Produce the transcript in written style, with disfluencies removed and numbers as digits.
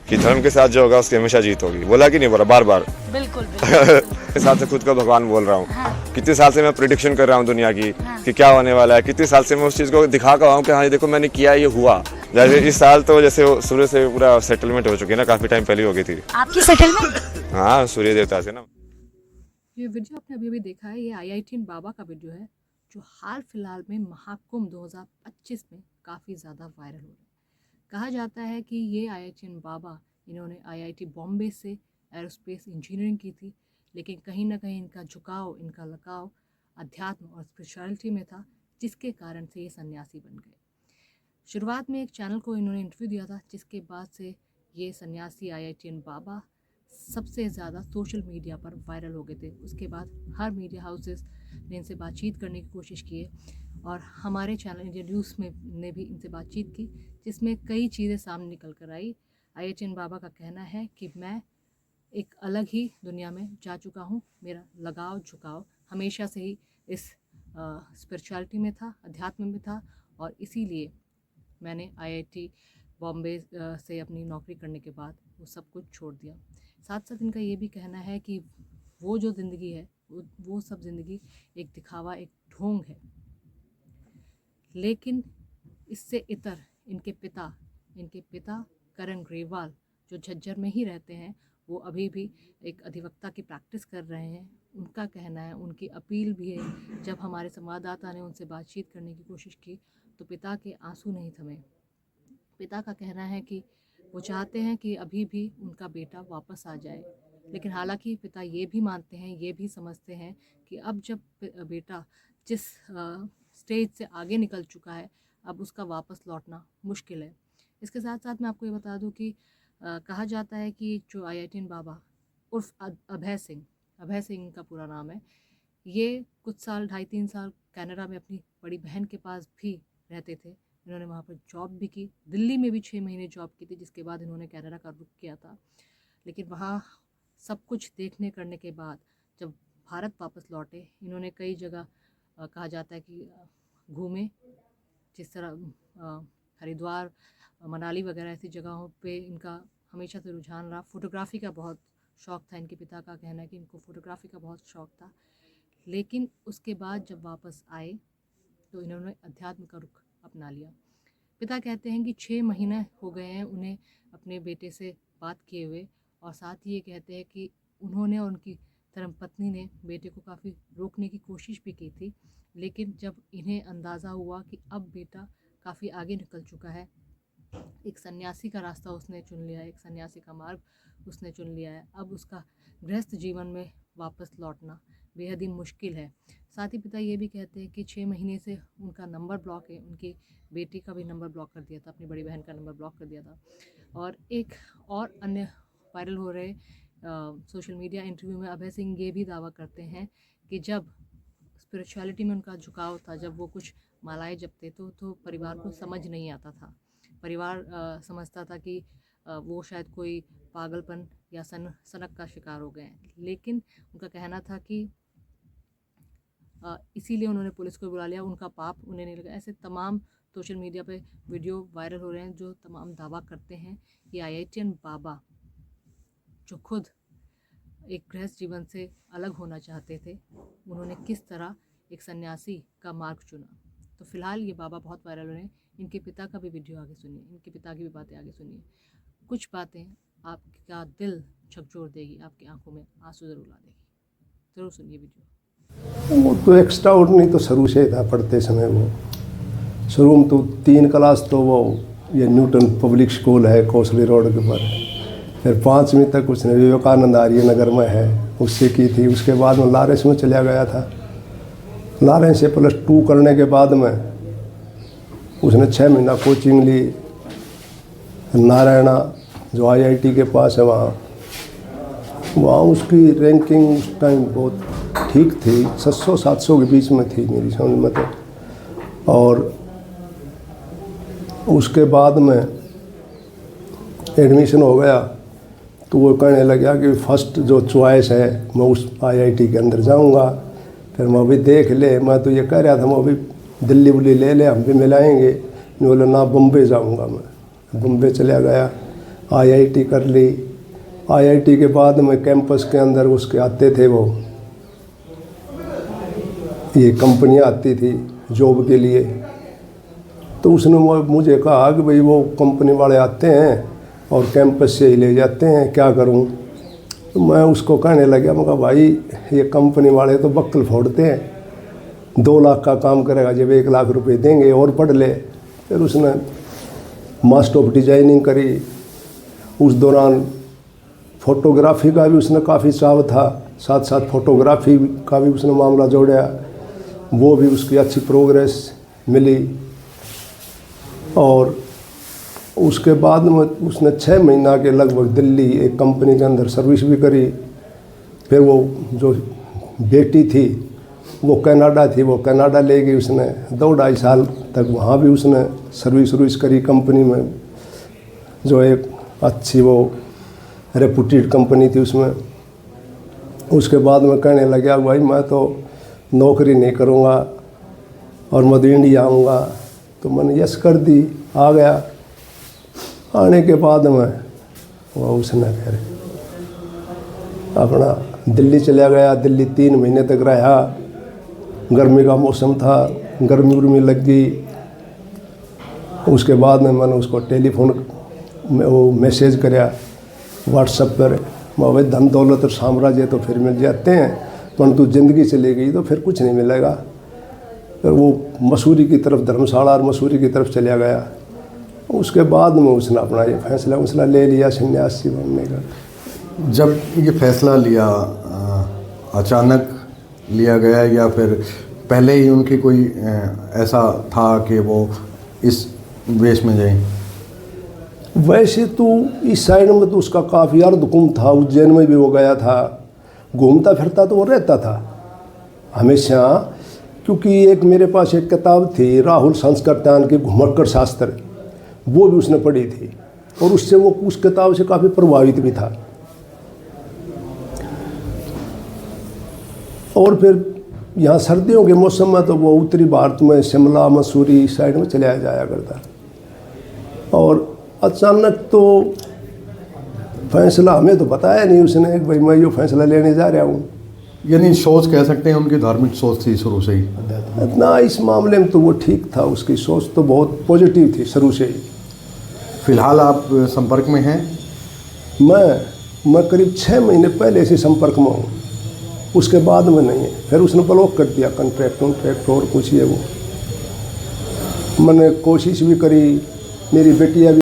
कि धर्म के साथ जो होगा उसकी हमेशा जीत होगी। बोला कि नहीं बोला, बार बार बिल्कुल बिल्कुल। इस हिसाब से खुद को भगवान बोल रहा हूँ। हाँ। कितने साल से मैं प्रिडिक्शन कर रहा हूँ दुनिया की हाँ। कि क्या होने वाला है। कितने साल से मैं उस चीज़ को दिखा कर आऊँ कि हाँ ये देखो मैंने किया, ये हुआ। जैसे इस साल तो जैसे सूर्य से पूरा सेटलमेंट हो चुकी है ना, काफ़ी टाइम पहले हो गई थी। आपकी सेटलमेंट? हाँ, सूर्य देवता से ना। ये वीडियो आपने अभी अभी देखा है, ये IIT बाबा का वीडियो है जो हाल फिलहाल में महाकुंभ 2025 में काफ़ी ज़्यादा वायरल हो रहा है। कहा जाता है कि ये IIT बाबा, इन्होंने IIT बॉम्बे से एरोस्पेस इंजीनियरिंग की थी, लेकिन कहीं ना कहीं इनका झुकाव, इनका लगाव अध्यात्म और स्पिरिचुअलिटी में था, जिसके कारण से ये सन्यासी बन गए। शुरुआत में एक चैनल को इन्होंने इंटरव्यू दिया था, जिसके बाद से ये सन्यासी IIT बाबा सबसे ज़्यादा सोशल मीडिया पर वायरल हो गए थे। उसके बाद हर मीडिया हाउसेस ने इनसे बातचीत करने की कोशिश की है और हमारे चैनल इंडिया न्यूज़ में ने भी इनसे बातचीत की, जिसमें कई चीज़ें सामने निकल कर आई। IIT बाबा का कहना है कि मैं एक अलग ही दुनिया में जा चुका हूँ, मेरा लगाव झुकाव हमेशा से ही इस स्पिरिचुअलिटी में था, अध्यात्म में था, और इसीलिए मैंने IIT बॉम्बे से अपनी नौकरी करने के बाद वो सब कुछ छोड़ दिया। साथ साथ इनका ये भी कहना है कि वो जो ज़िंदगी है वो सब ज़िंदगी एक दिखावा, एक ढोंग है। लेकिन इससे इतर इनके पिता करण ग्रेवाल, जो झज्जर में ही रहते हैं, वो अभी भी एक अधिवक्ता की प्रैक्टिस कर रहे हैं। उनका कहना है, उनकी अपील भी है, जब हमारे संवाददाता ने उनसे बातचीत करने की कोशिश की तो पिता के आंसू नहीं थमे। पिता का कहना है कि वो चाहते हैं कि अभी भी उनका बेटा वापस आ जाए, लेकिन हालांकि पिता ये भी मानते हैं, ये भी समझते हैं कि अब जब बेटा जिस स्टेज से आगे निकल चुका है, अब उसका वापस लौटना मुश्किल है। इसके साथ साथ मैं आपको ये बता दूं कि कहा जाता है कि जो IIT बाबा उर्फ अभय सिंह का पूरा नाम है, ये कुछ साल 2.5-3 साल कनाडा में अपनी बड़ी बहन के पास भी रहते थे। इन्होंने वहाँ पर जॉब भी की, दिल्ली में भी 6 महीने जॉब की थी, जिसके बाद इन्होंने कनाडा का रुख किया था। लेकिन वहाँ सब कुछ देखने करने के बाद जब भारत वापस लौटे, इन्होंने कई जगह कहा जाता है कि घूमे, जिस तरह हरिद्वार, मनाली वगैरह ऐसी जगहों पे इनका हमेशा से रुझान रहा। फ़ोटोग्राफ़ी का बहुत शौक़ था, इनके पिता का कहना है कि इनको फ़ोटोग्राफ़ी का बहुत शौक़ था। लेकिन उसके बाद जब वापस आए तो इन्होंने अध्यात्म का रुख अपना लिया। पिता कहते हैं कि 6 महीने हो गए हैं उन्हें अपने बेटे से बात किए हुए, और साथ ही ये कहते हैं कि उन्होंने और उनकी धर्मपत्नी ने बेटे को काफ़ी रोकने की कोशिश भी की थी, लेकिन जब इन्हें अंदाज़ा हुआ कि अब बेटा काफ़ी आगे निकल चुका है, एक सन्यासी का रास्ता उसने चुन लिया है, एक सन्यासी का मार्ग उसने चुन लिया है, अब उसका गृहस्थ जीवन में वापस लौटना बेहद ही मुश्किल है। साथ ही पिता ये भी कहते हैं कि 6 महीने से उनका नंबर ब्लॉक है, उनकी बेटी का भी नंबर ब्लॉक कर दिया था, अपनी बड़ी बहन का नंबर ब्लॉक कर दिया था। और एक और अन्य वायरल हो रहे सोशल मीडिया इंटरव्यू में अभय सिंह ये भी दावा करते हैं कि जब स्पिरिचुअलिटी में उनका झुकाव था, जब वो कुछ मालाएं जपते तो परिवार को समझ नहीं आता था। परिवार समझता था कि वो शायद कोई पागलपन या सनक का शिकार हो गए हैं, लेकिन उनका कहना था कि इसीलिए उन्होंने पुलिस को बुला लिया, उनका पाप उन्हें नहीं लगा। ऐसे तमाम सोशल मीडिया पे वीडियो वायरल हो रहे हैं जो तमाम दावा करते हैं कि IIT बाबा, जो खुद एक गृहस्थ जीवन से अलग होना चाहते थे, उन्होंने किस तरह एक सन्यासी का मार्ग चुना। तो फिलहाल ये बाबा बहुत वायरल हो रहे हैं। इनके पिता का भी वीडियो आगे सुनिए, इनके पिता की भी बातें आगे सुनिए। कुछ बातें आपका दिल झकझोर देगी, आपकी आंखों में आंसू ज़रूर ला देगी। ज़रूर सुनिए वीडियो। वो तो एक्स्ट्रा ऑर्डिनरी तो शुरू से था, पढ़ते समय वो शुरू में तो 3 क्लास तो वो ये न्यूटन पब्लिक स्कूल है कोसली रोड के ऊपर, फिर 5वीं तक उसने विवेकानंद आर्य नगर में है उससे की थी। उसके बाद में लॉरेंस में चला गया था। लॉरेंस से +2 करने के बाद में उसने 6 महीना कोचिंग ली नारायणा, जो IIT के पास है, वहाँ उसकी रैंकिंग उस टाइम बहुत ठीक थी, 600-700 के बीच में थी मेरी समझ में तो। और उसके बाद में एडमिशन हो गया तो वो कहने लगा कि फर्स्ट जो चॉइस है मैं उस IIT के अंदर जाऊंगा। फिर मैं अभी देख ले, मैं तो ये कह रहा था मैं अभी दिल्ली बुल्ली ले ले, हम भी मिलाएंगे। नहीं बोले ना, बम्बे जाऊंगा मैं। बम्बे चला गया, IIT कर ली। IIT के बाद में कैंपस के अंदर उसके आते थे वो, ये कंपनियां आती थी जॉब के लिए। तो उसने मुझे कहा कि भाई वो कंपनी वाले आते हैं और कैंपस से ही ले जाते हैं, क्या करूं? तो मैं उसको कहने लगा, मैं कहा भाई ये कंपनी वाले तो बक्कल फोड़ते हैं, 2 लाख का काम करेगा जब 1 लाख रुपए देंगे और पढ़ ले। फिर उसने मास्टर ऑफ डिजाइनिंग करी। उस दौरान फोटोग्राफी का भी उसने काफ़ी चाव था, साथ साथ फोटोग्राफी का भी उसने मामला जोड़ा, वो भी उसकी अच्छी प्रोग्रेस मिली। और उसके बाद में उसने 6 महीना के लगभग दिल्ली एक कंपनी के अंदर सर्विस भी करी। फिर वो जो बेटी थी वो कनाडा थी, वो कनाडा ले गई उसने, 2-2.5 साल तक वहाँ भी उसने सर्विस करी कंपनी में, जो एक अच्छी वो रेपुटेड कंपनी थी उसमें। उसके बाद में कहने लगा भाई मैं तो नौकरी नहीं करूँगा और मैं इंडिया आऊँगा। तो मैंने यस कर दी, आ गया। आने के बाद में वो उसने फिर अपना दिल्ली चला गया। दिल्ली 3 महीने तक रहा। गर्मी का मौसम था, गर्मी लग गई। उसके बाद में मैंने उसको टेलीफोन में वो मैसेज कराया व्हाट्सएप पर, भाई धन दौलत और साम्राज्य तो फिर मिल जाते हैं, परंतु ज़िंदगी चली गई तो फिर कुछ नहीं मिलेगा। फिर वो मसूरी की तरफ, धर्मशाला और मसूरी की तरफ चला गया। उसके बाद में उसने अपना ये फैसला ले लिया सन्यासी बनने का। जब ये फैसला लिया, अचानक लिया गया या फिर पहले ही उनकी कोई ऐसा था कि वो इस वेश में जाए? वैसे तो इस साइड में तो उसका काफ़ी अर्धकुंभ था, उज्जैन में भी वो गया था, घूमता फिरता तो वो रहता था हमेशा। क्योंकि एक मेरे पास एक किताब थी राहुल संस्कृत्यान की घुमक्कड़ शास्त्र, वो भी उसने पढ़ी थी और उससे वो उस किताब से काफ़ी प्रभावित भी था। और फिर यहाँ सर्दियों के मौसम में तो वो उत्तरी भारत में शिमला मसूरी साइड में चला जाया करता। और अचानक तो फैसला हमें तो बताया नहीं उसने कि भाई मैं ये फैसला लेने जा रहा हूँ। यानी सोच कह सकते हैं उनकी धार्मिक सोच थी शुरू से ही? ना, इस मामले में तो वो ठीक था, उसकी सोच तो बहुत पॉजिटिव थी शुरू से ही। फिलहाल आप संपर्क में हैं? मैं करीब 6 महीने पहले से संपर्क में हूँ, उसके बाद में नहीं है। फिर उसने ब्लॉक कर दिया कॉन्ट्रैक्ट और कुछ ये वो। मैंने कोशिश भी करी, मेरी बेटियाँ भी